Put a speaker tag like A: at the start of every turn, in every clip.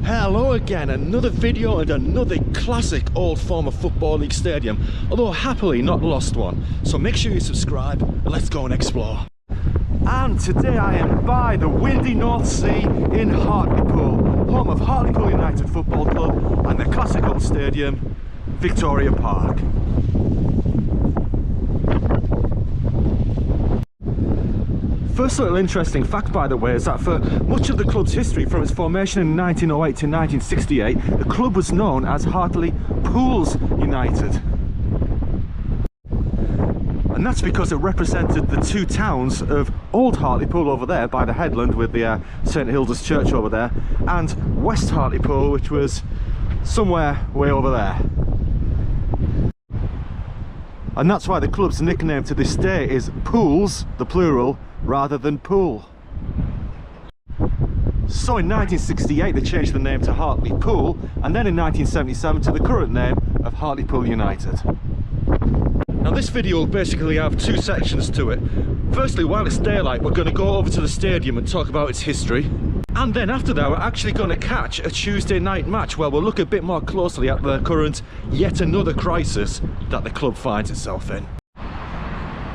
A: Hello again, another video and another classic old former Football League stadium, although happily not lost one. So make sure you subscribe and let's go and explore. And today I am by the windy North Sea in Hartlepool, home of Hartlepool United Football Club and their classic old stadium, Victoria Park. First little interesting fact, by the way, is that for much of the club's history, from its formation in 1908 to 1968, the club was known as Hartlepool United. And that's because it represented the two towns of Old Hartlepool over there by the headland with the St Hilda's Church over there, and West Hartlepool, which was somewhere way over there. And that's why the club's nickname to this day is Pools, the plural, rather than Pool. So in 1968 they changed the name to Hartlepool, and then in 1977 to the current name of Hartlepool United. Now this video will basically have two sections to it. Firstly, while it's daylight, we're going to go over to the stadium and talk about its history. And then after that, we're actually going to catch a Tuesday night match where we'll look a bit more closely at the current, yet another crisis that the club finds itself in.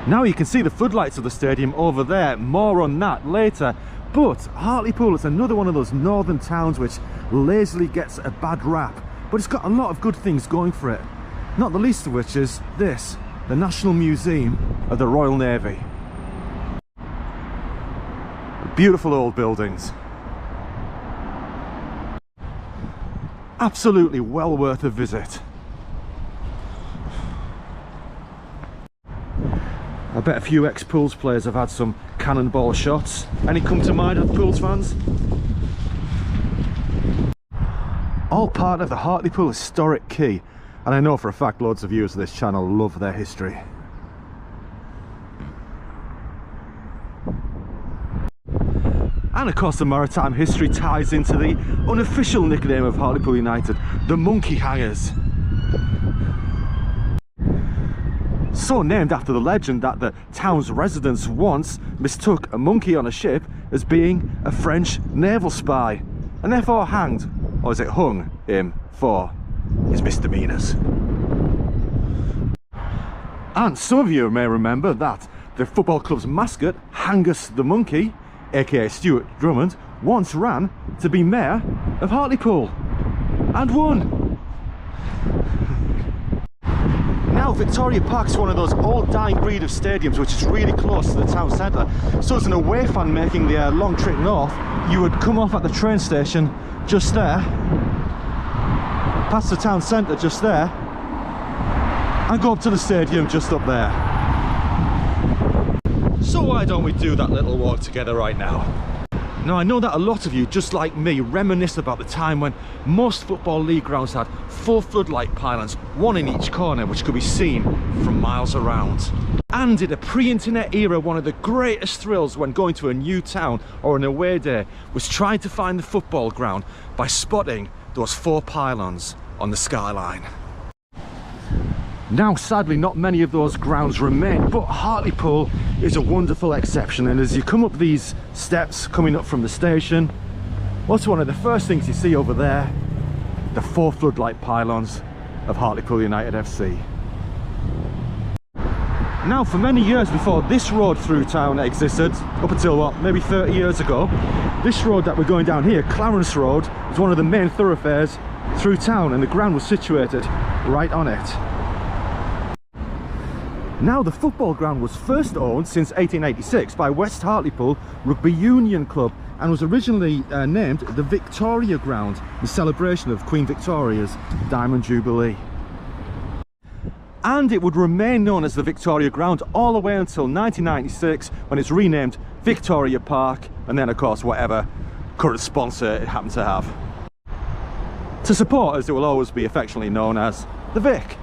A: Now you can see the floodlights of the stadium over there, more on that later. But Hartlepool is another one of those northern towns which lazily gets a bad rap, but it's got a lot of good things going for it. Not the least of which is this, the National Museum of the Royal Navy. Beautiful old buildings. Absolutely well worth a visit. I bet a few ex-Pools players have had some cannonball shots. Any come to mind of Pools fans? All part of the Hartlepool Historic Quay, and I know for a fact loads of viewers of this channel love their history. And of course the maritime history ties into the unofficial nickname of Hartlepool United, the Monkey Hangers. So named after the legend that the town's residents once mistook a monkey on a ship as being a French naval spy, and therefore hanged, or is it hung, him for his misdemeanours. And some of you may remember that the football club's mascot, Hangus the Monkey, aka Stuart Drummond, once ran to be mayor of Hartlepool and won. Now Victoria Park's one of those old dying breed of stadiums which is really close to the town centre, so as an away fan making the long trip north, you would come off at the train station just there, past the town centre just there, and go up to the stadium just up there. So why don't we do that little walk together right now? Now I know that a lot of you, just like me, reminisce about the time when most Football League grounds had 4 floodlight pylons, one in each corner, which could be seen from miles around. And in a pre-internet era, one of the greatest thrills when going to a new town or an away day was trying to find the football ground by spotting those 4 pylons on the skyline. Now sadly not many of those grounds remain, but Hartlepool is a wonderful exception, and as you come up these steps coming up from the station, what's one of the first things you see over there? The 4 floodlight pylons of Hartlepool United FC. Now for many years before this road through town existed, up until what, maybe 30 years ago, this road that we're going down here, Clarence Road, was one of the main thoroughfares through town, and the ground was situated right on it. Now the football ground was first owned since 1886 by West Hartlepool Rugby Union Club, and was originally named the Victoria Ground in celebration of Queen Victoria's Diamond Jubilee. And it would remain known as the Victoria Ground all the way until 1996, when it's renamed Victoria Park, and then of course whatever current sponsor it happened to have. To supporters it will always be affectionately known as the Vic.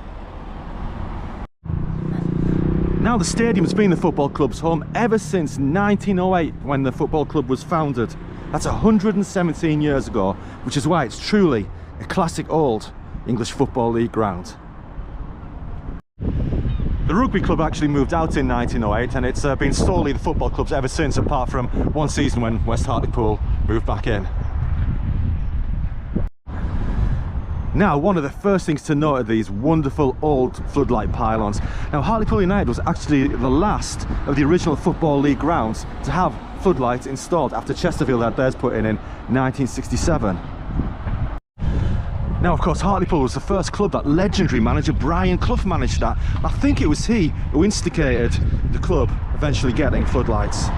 A: Now the stadium's been the football club's home ever since 1908, when the football club was founded. That's 117 years ago, which is why it's truly a classic old English Football League ground. The rugby club actually moved out in 1908, and it's been solely the football clubs ever since, apart from one season when West Hartlepool moved back in. Now, one of the first things to note are these wonderful old floodlight pylons. Now, Hartlepool United was actually the last of the original Football League grounds to have floodlights installed after Chesterfield had theirs put in 1967. Now, of course, Hartlepool was the first club that legendary manager Brian Clough managed at. I think it was he who instigated the club eventually getting floodlights.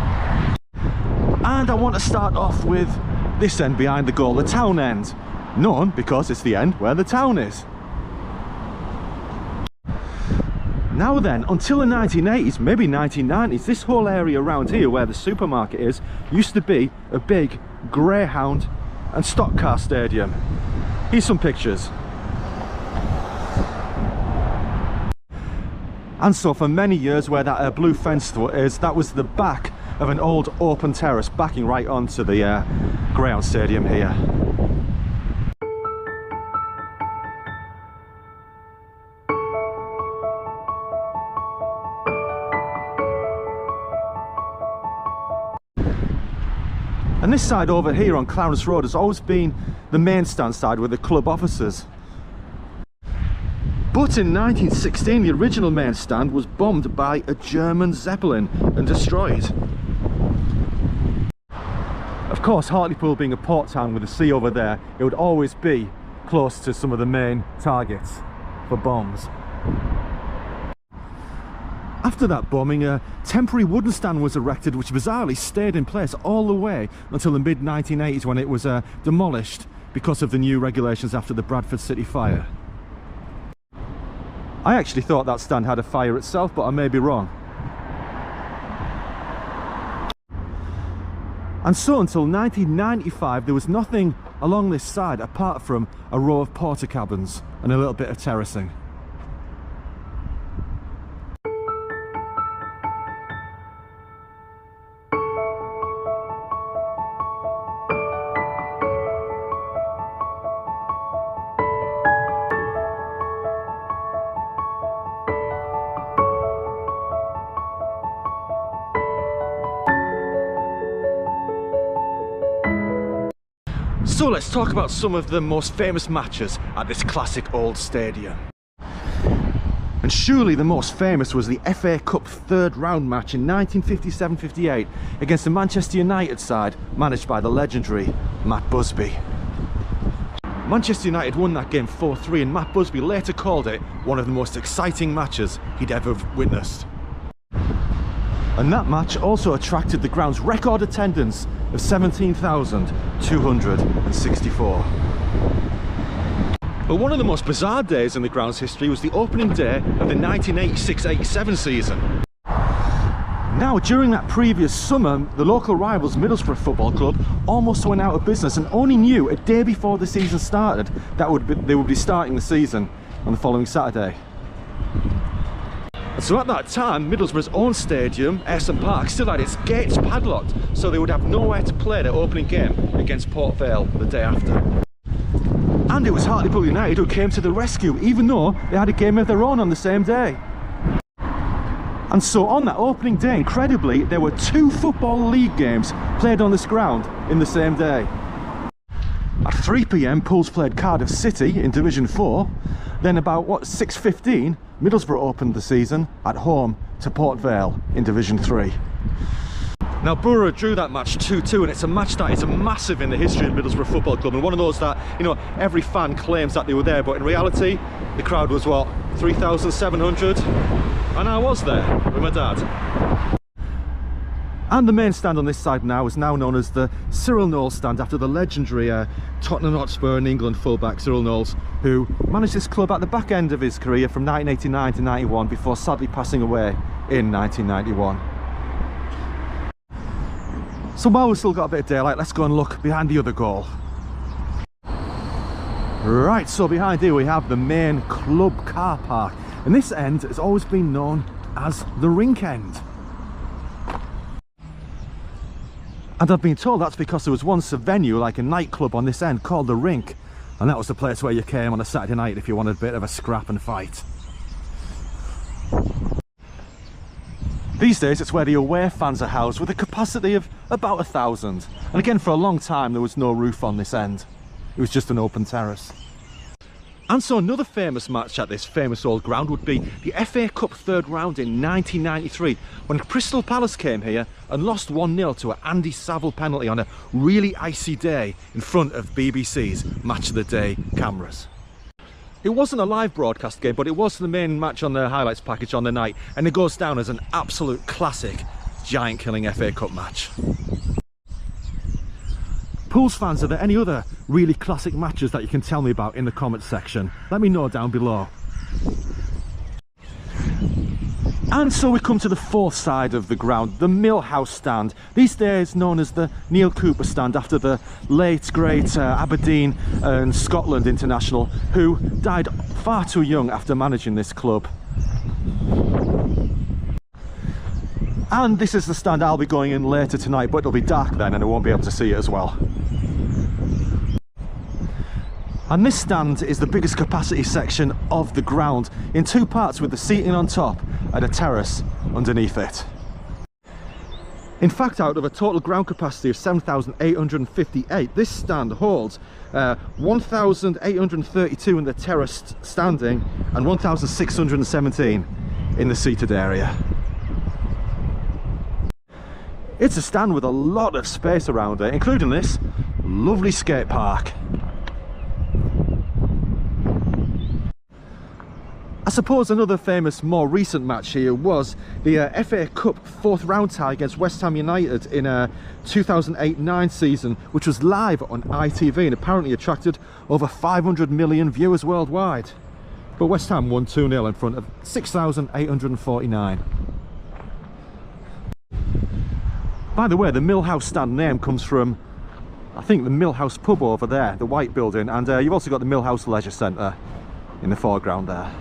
A: And I want to start off with this end behind the goal, the town end. Known because it's the end where the town is. Now then, until the 1980s, maybe 1990s, this whole area around here where the supermarket is used to be a big greyhound and stock car stadium. Here's some pictures. And so for many years where that blue fence is, that was the back of an old open terrace backing right onto the greyhound stadium here. And this side over here on Clarence Road has always been the main stand side with the club offices. But in 1916 the original main stand was bombed by a German Zeppelin and destroyed. Of course, Hartlepool being a port town with the sea over there, it would always be close to some of the main targets for bombs. After that bombing, a temporary wooden stand was erected which bizarrely stayed in place all the way until the mid-1980s when it was demolished because of the new regulations after the Bradford City fire. I actually thought that stand had a fire itself, but I may be wrong. And so until 1995 there was nothing along this side apart from a row of porter cabins and a little bit of terracing. So let's talk about some of the most famous matches at this classic old stadium. And surely the most famous was the FA Cup third round match in 1957-58 against the Manchester United side managed by the legendary Matt Busby. Manchester United won that game 4-3 and Matt Busby later called it one of the most exciting matches he'd ever witnessed. And that match also attracted the ground's record attendance of 17,264. But one of the most bizarre days in the ground's history was the opening day of the 1986-87 season. Now, during that previous summer, the local rivals Middlesbrough Football Club almost went out of business and only knew a day before the season started that they would be starting the season on the following Saturday. So at that time, Middlesbrough's own stadium, Ayresome Park, still had its gates padlocked, so they would have nowhere to play their opening game against Port Vale the day after. And it was Hartlepool United who came to the rescue, even though they had a game of their own on the same day. And so on that opening day, incredibly, there were 2 Football League games played on this ground in the same day. At 3 PM, Pools played Cardiff City in Division 4, then about 6:15, Middlesbrough opened the season at home to Port Vale in Division 3. Now, Borough drew that match 2-2, and it's a match that is massive in the history of Middlesbrough Football Club, and one of those that, you know, every fan claims that they were there, but in reality the crowd was what, 3,700, and I was there with my dad. And the main stand on this side now is now known as the Cyril Knowles stand, after the legendary Tottenham Hotspur and England fullback Cyril Knowles, who managed this club at the back end of his career from 1989 to 91 before sadly passing away in 1991. So while we've still got a bit of daylight, let's go and look behind the other goal. Right, so behind here we have the main club car park, and this end has always been known as the rink end. And I've been told that's because there was once a venue, like a nightclub on this end, called the Rink, and that was the place where you came on a Saturday night if you wanted a bit of a scrap and fight. These days it's where the away fans are housed with a capacity of about 1,000, and again for a long time there was no roof on this end, it was just an open terrace. And so another famous match at this famous old ground would be the FA Cup third round in 1993, when Crystal Palace came here and lost 1-0 to an Andy Saville penalty on a really icy day in front of BBC's Match of the Day cameras. It wasn't a live broadcast game, but it was the main match on the highlights package on the night, and it goes down as an absolute classic, giant-killing FA Cup match. Pools fans, are there any other really classic matches that you can tell me about in the comments section? Let me know down below. And so we come to the fourth side of the ground, the Millhouse stand. These days known as the Neil Cooper stand, after the late great Aberdeen and Scotland international, who died far too young after managing this club. And this is the stand I'll be going in later tonight, but it'll be dark then and I won't be able to see it as well. And this stand is the biggest capacity section of the ground, in two parts, with the seating on top and a terrace underneath it. In fact, out of a total ground capacity of 7,858, this stand holds 1,832 in the terraced standing and 1,617 in the seated area. It's a stand with a lot of space around it, including this lovely skate park. I suppose another famous, more recent match here was the FA Cup fourth round tie against West Ham United in a 2008-09 season, which was live on ITV and apparently attracted over 500 million viewers worldwide. But West Ham won 2-0 in front of 6,849. By the way, the Millhouse stand name comes from, I think, the Millhouse pub over there, the white building, and you've also got the Millhouse Leisure Centre in the foreground there.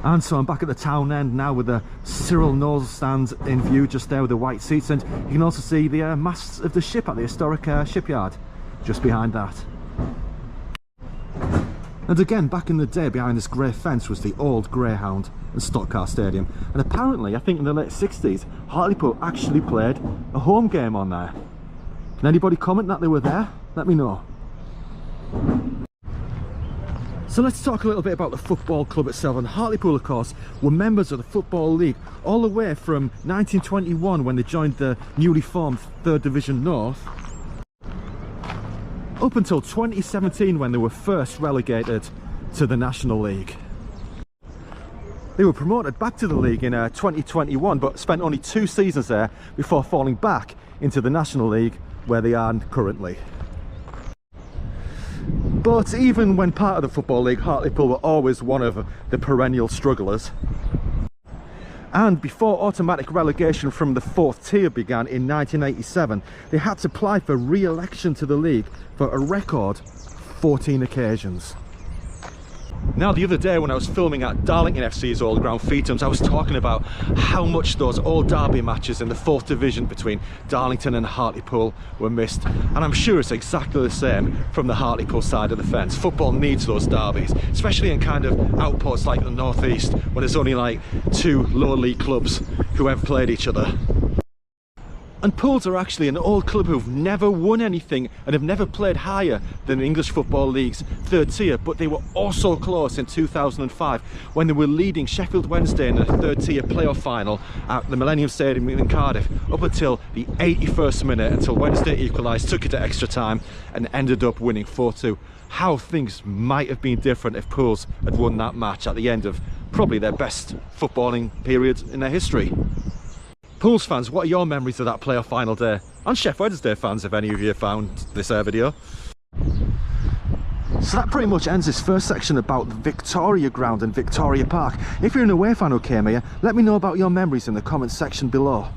A: And so I'm back at the town end now with the Cyril Knowles stand in view just there with the white seats, and you can also see the masts of the ship at the historic shipyard just behind that. And again, back in the day, behind this grey fence was the old Greyhound and Stock Car Stadium, and apparently, I think in the late 60s, Hartlepool actually played a home game on there. Can anybody comment that they were there? Let me know. So let's talk a little bit about the football club itself. And Hartlepool, of course, were members of the Football League all the way from 1921, when they joined the newly formed 3rd Division North, up until 2017, when they were first relegated to the National League. They were promoted back to the league in 2021, but spent only 2 seasons there before falling back into the National League, where they are currently. But even when part of the Football League, Hartlepool were always one of the perennial strugglers. And before automatic relegation from the 4th tier began in 1987, they had to apply for re-election to the league for a record 14 occasions. Now, the other day when I was filming at Darlington FC's old ground, Feetums, I was talking about how much those old derby matches in the 4th division between Darlington and Hartlepool were missed, and I'm sure it's exactly the same from the Hartlepool side of the fence. Football needs those derbies, especially in kind of outposts like the North East, where there's only like 2 lower league clubs who have played each other. And Pools are actually an old club who've never won anything and have never played higher than the English Football League's 3rd tier, but they were also close in 2005 when they were leading Sheffield Wednesday in the 3rd tier playoff final at the Millennium Stadium in Cardiff up until the 81st minute, until Wednesday equalised, took it to extra time and ended up winning 4-2. How things might have been different if Pools had won that match at the end of probably their best footballing period in their history. Pools fans, what are your memories of that playoff final day? And Sheff Wednesday fans, if any of you found this video. So that pretty much ends this first section about the Victoria Ground and Victoria Park. If you're an away fan who came here, let me know about your memories in the comments section below.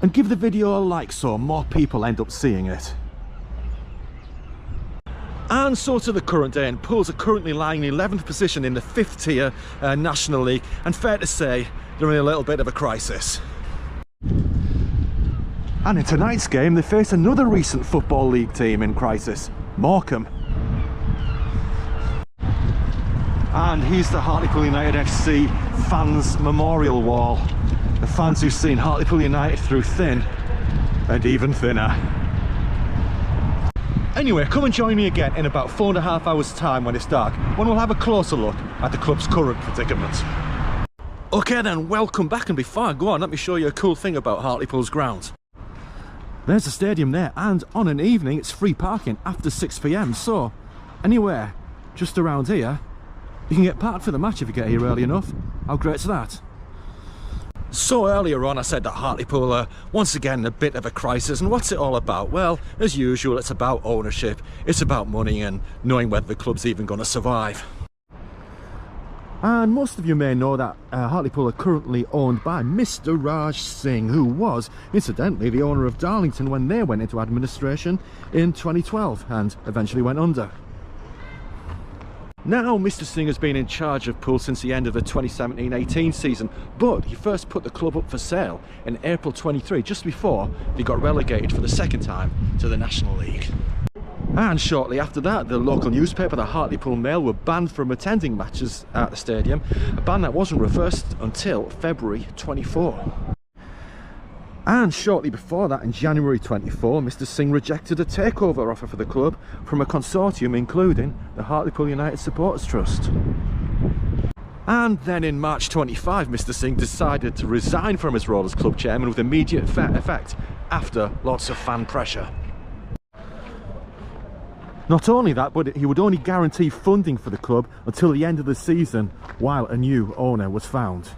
A: And give the video a like so more people end up seeing it. And so to the current day, and Pools are currently lying in 11th position in the 5th tier National League, and fair to say they're in a little bit of a crisis. And in tonight's game they face another recent Football League team in crisis, Morecambe. And here's the Hartlepool United FC fans memorial wall. The fans who've seen Hartlepool United through thin and even thinner. Anyway, come and join me again in about 4.5 hours time when it's dark, when we'll have a closer look at the club's current predicament. Okay then, welcome back, and before I go on, let me show you a cool thing about Hartlepool's ground. There's the stadium there, and on an evening it's free parking after 6 PM, so anywhere just around here you can get parked for the match if you get here early enough. How great's that? So earlier on I said that Hartlepool are once again a bit of a crisis, and what's it all about? Well, as usual, it's about ownership, it's about money and knowing whether the club's even going to survive. And most of you may know that Hartlepool are currently owned by Mr. Raj Singh, who was, incidentally, the owner of Darlington when they went into administration in 2012 and eventually went under. Now, Mr. Singh has been in charge of Pool since the end of the 2017-18 season, but he first put the club up for sale in April 23, just before they got relegated for the second time to the National League. And shortly after that, the local newspaper, the Hartlepool Mail, were banned from attending matches at the stadium, a ban that wasn't reversed until February 24. And shortly before that, in January 24, Mr. Singh rejected a takeover offer for the club from a consortium including the Hartlepool United Supporters Trust. And then in March 25, Mr. Singh decided to resign from his role as club chairman with immediate effect after lots of fan pressure. Not only that, but he would only guarantee funding for the club until the end of the season while a new owner was found.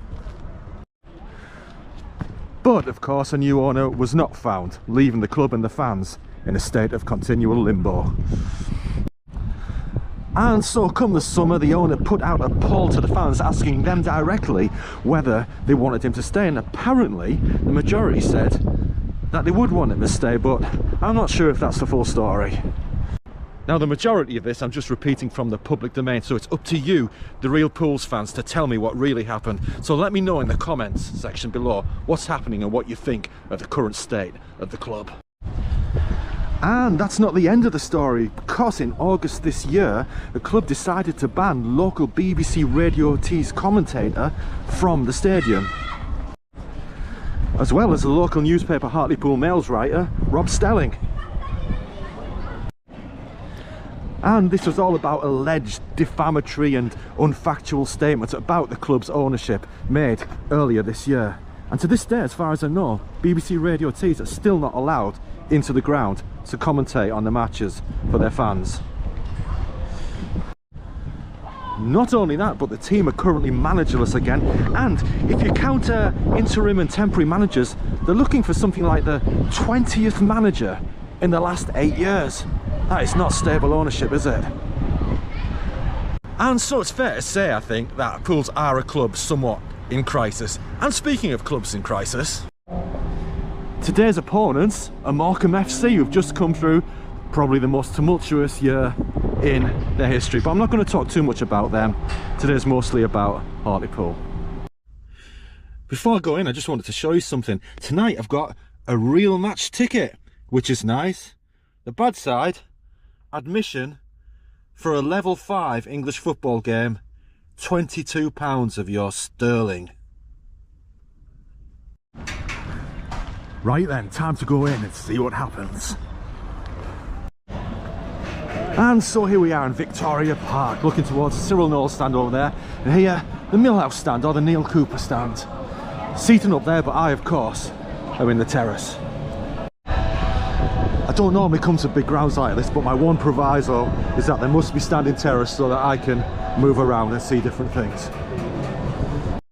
A: But of course a new owner was not found, leaving the club and the fans in a state of continual limbo. And so come the summer, the owner put out a poll to the fans asking them directly whether they wanted him to stay, and apparently the majority said that they would want him to stay, but I'm not sure if that's the full story. Now, the majority of this I'm just repeating from the public domain, so it's up to you, the real Pools fans, to tell me what really happened. So let me know in the comments section below what's happening and what you think of the current state of the club. And that's not the end of the story, because in August this year the club decided to ban local BBC Radio T's commentator from the stadium, as well as the local newspaper Hartlepool Mail's writer Rob Stelling. And this was all about alleged defamatory and unfactual statements about the club's ownership made earlier this year. And to this day, as far as I know, BBC Radio T's are still not allowed into the ground to commentate on the matches for their fans. Not only that, but the team are currently managerless again, and if you count interim and temporary managers, they're looking for something like the 20th manager in the last 8 years. That is not stable ownership, is it? And so it's fair to say, I think, that Pools are a club somewhat in crisis. And speaking of clubs in crisis, today's opponents are Morecambe FC, who've just come through probably the most tumultuous year in their history. But I'm not going to talk too much about them. Today's mostly about Hartlepool. Before I go in, I just wanted to show you something. Tonight I've got a real match ticket, which is nice. The bad side, admission for a level 5 English football game, £22 of your sterling. Right then, time to go in and see what happens. And so here we are in Victoria Park, looking towards the Cyril Knowles stand over there, and here the Millhouse stand, or the Neil Cooper stand. Seating up there, but I, of course, am in the terrace. I don't normally come to big grounds like this, but my one proviso is that there must be standing terrace so that I can move around and see different things.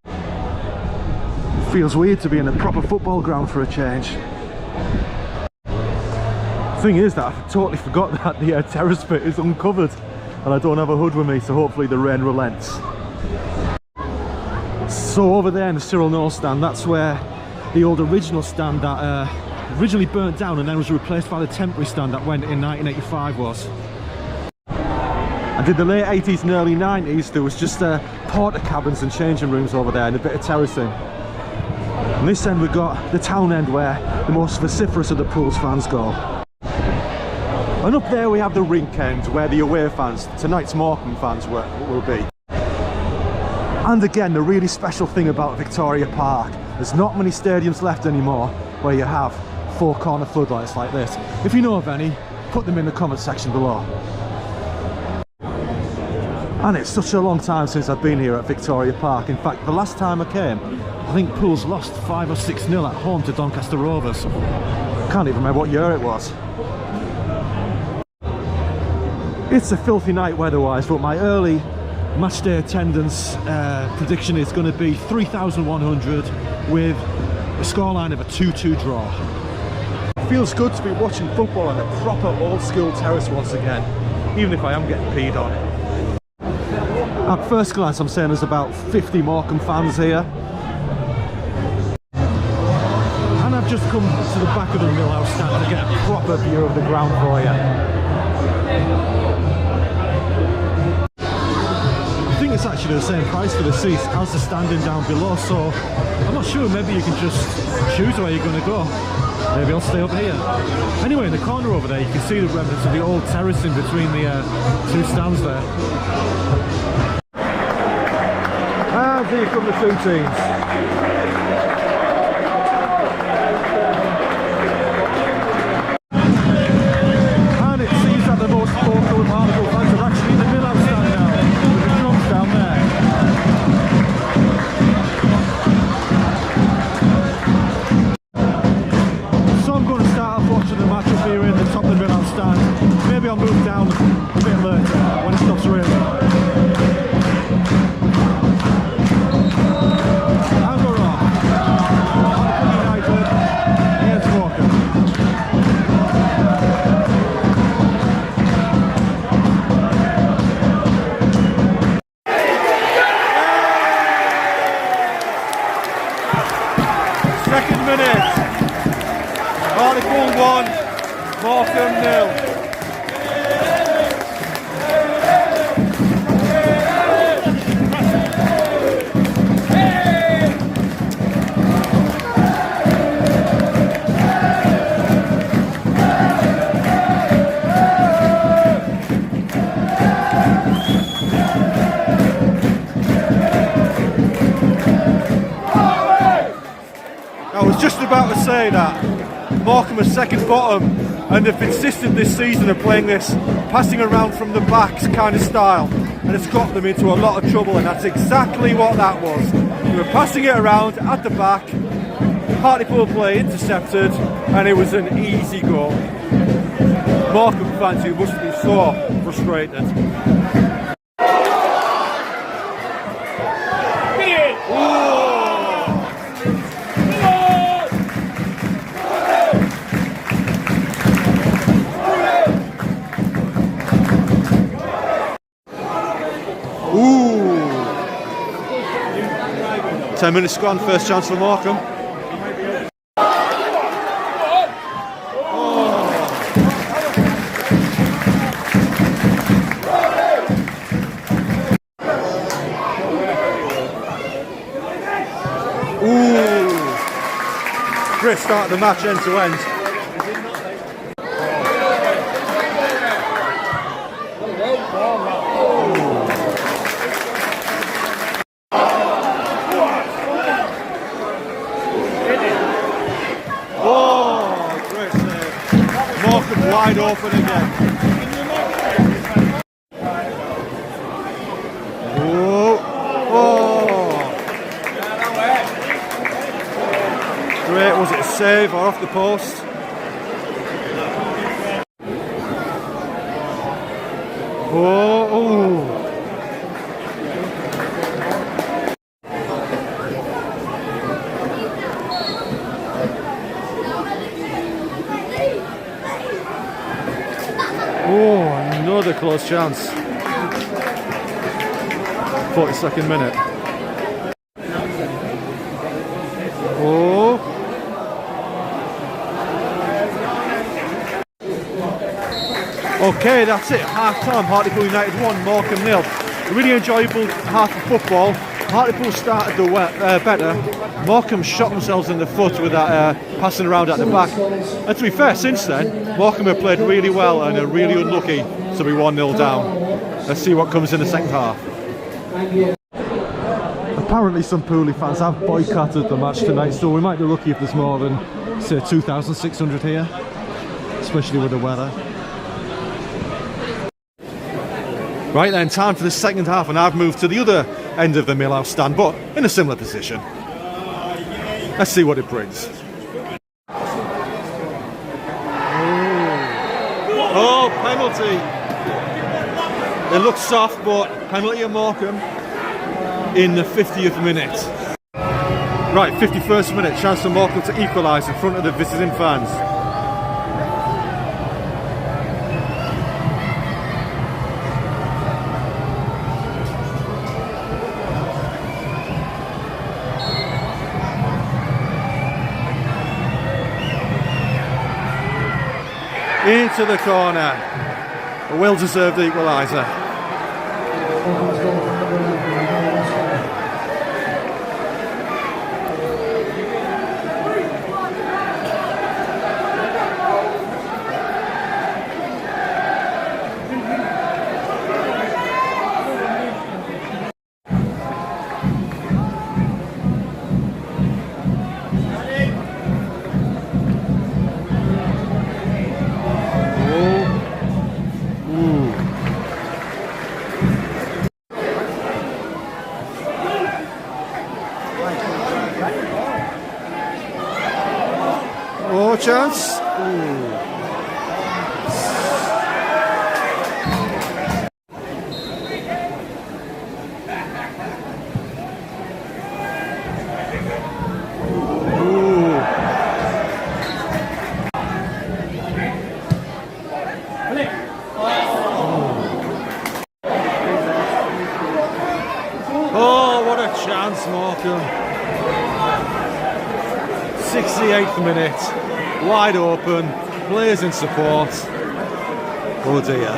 A: It feels weird to be in a proper football ground for a change. The thing is that I totally forgot that the terrace bit is uncovered and I don't have a hood with me, so hopefully the rain relents. So over there in the Cyril Knowles stand, that's where the old original stand that originally burnt down and then was replaced by the temporary stand that went in 1985 was. And in the late 80s and early 90s there was just porter cabins and changing rooms over there and a bit of terracing. And this end we've got the town end where the most vociferous of the Pools fans go. And up there we have the rink end where the away fans, tonight's Morecambe fans, will be. And again, the really special thing about Victoria Park, there's not many stadiums left anymore where you have four corner floodlights like this. If you know of any, put them in the comment section below. And it's such a long time since I've been here at Victoria Park. In fact, the last time I came, I think Pools lost 5 or 6-0 at home to Doncaster Rovers. Can't even remember what year it was. It's a filthy night weather-wise, but my early matchday attendance prediction is going to be 3,100 with a scoreline of a 2-2 draw. It feels good to be watching football on a proper old-school terrace once again, even if I am getting peed on. At first glance, I'm saying there's about 50 Morecambe fans here. And I've just come to the back of the Millhouse stand to get a proper view of the ground for you. I think it's actually the same price for the seats as the standing down below, so I'm not sure, maybe you can just choose where you're going to go. Maybe I'll stay up here. Anyway, in the corner over there you can see the remnants of the old terrace in between the two stands there. And here come the two teams. Maybe I'll move down a bit later when it stops raining. And we're off. Hartlepool United, here's Morecambe. Second minute. Hartlepool 1, Morecambe 0. I was just about to say that Morecambe are second bottom, and they've insisted this season of playing this passing around from the backs kind of style, and it's got them into a lot of trouble, and that's exactly what that was. They were passing it around at the back, Hartlepool play intercepted, and it was an easy goal. Morecambe fans who must be so frustrated. Ooh! 10 minutes gone, first chance for Morecambe. Ooh! Great start of the match, end to end. Wide open again. Oh, oh. Great, was it a save or off the post? Oh, oh. Oh, another close chance. 42nd minute. Oh. Okay, that's it. Half time. Hartlepool United 1, Morecambe 0. A really enjoyable half of football. Hartlepool started the better. Morecambe shot themselves in the foot with that passing around at the back. And to be fair, since then, Morecambe have played really well and are really unlucky to be 1-0 down. Let's see what comes in the second half. Apparently some Pooley fans have boycotted the match tonight, so we might be lucky if there's more than, say, 2,600 here, especially with the weather. Right then, time for the second half, and I've moved to the other end of the Millhouse stand, but in a similar position. Let's see what it brings. Oh, penalty! It looks soft, but penalty at Morecambe in the 50th minute. Right, 51st minute, chance for Morecambe to equalise in front of the visiting fans. Into the corner, a well-deserved equaliser. Oh, chance. Ooh. Oh, what a chance, Morecambe. 68th minute, wide open, players in support. Oh dear.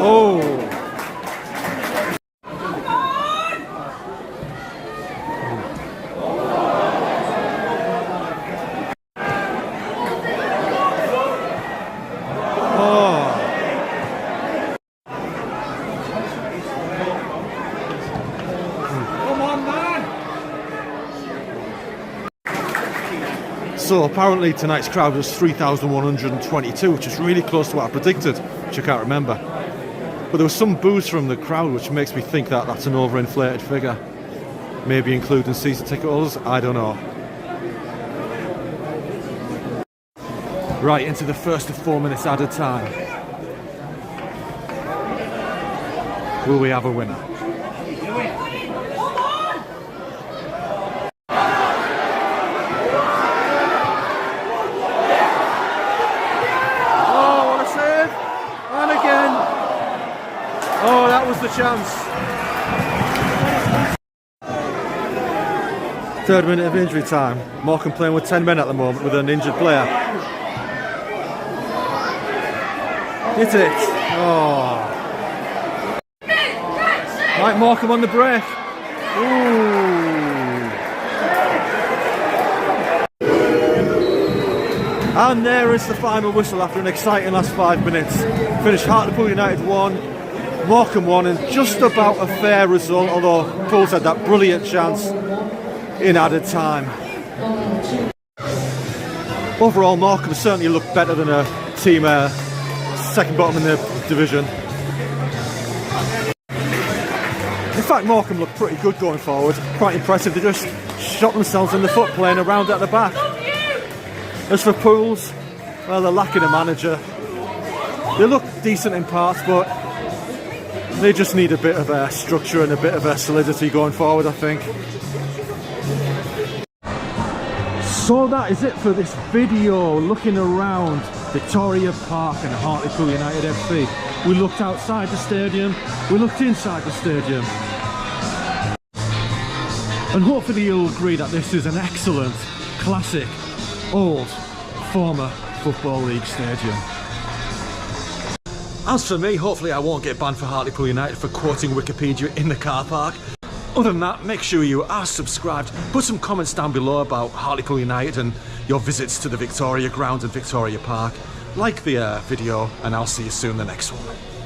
A: Oh. So apparently tonight's crowd was 3,122, which is really close to what I predicted, which I can't remember. But there was some boos from the crowd, which makes me think that that's an overinflated figure. Maybe including season ticket holders, I don't know. Right, into the first of 4 minutes added time. Will we have a winner? Oh, that was the chance. 3rd minute of injury time. Morecambe playing with 10 men at the moment with an injured player. Hit it. Oh. Right, Morecambe on the break. Ooh. And there is the final whistle after an exciting last 5 minutes. Finished Hartlepool United 1. Morecambe won, and just about a fair result, although Pools had that brilliant chance in added time. Overall, Morecambe certainly looked better than a team second bottom in the division. In fact, Morecambe looked pretty good going forward, quite impressive. They just shot themselves in the foot playing around at the back. As for Pools, well, they're lacking a manager. They look decent in parts, but they just need a bit of structure and a bit of solidity going forward, I think. So that is it for this video, looking around Victoria Park and Hartlepool United FC. We looked outside the stadium, we looked inside the stadium. And hopefully you'll agree that this is an excellent, classic, old, former Football League stadium. As for me, hopefully I won't get banned for Hartlepool United for quoting Wikipedia in the car park. Other than that, make sure you are subscribed. Put some comments down below about Hartlepool United and your visits to the Victoria Ground and Victoria Park. like the video, and I'll see you soon in the next one.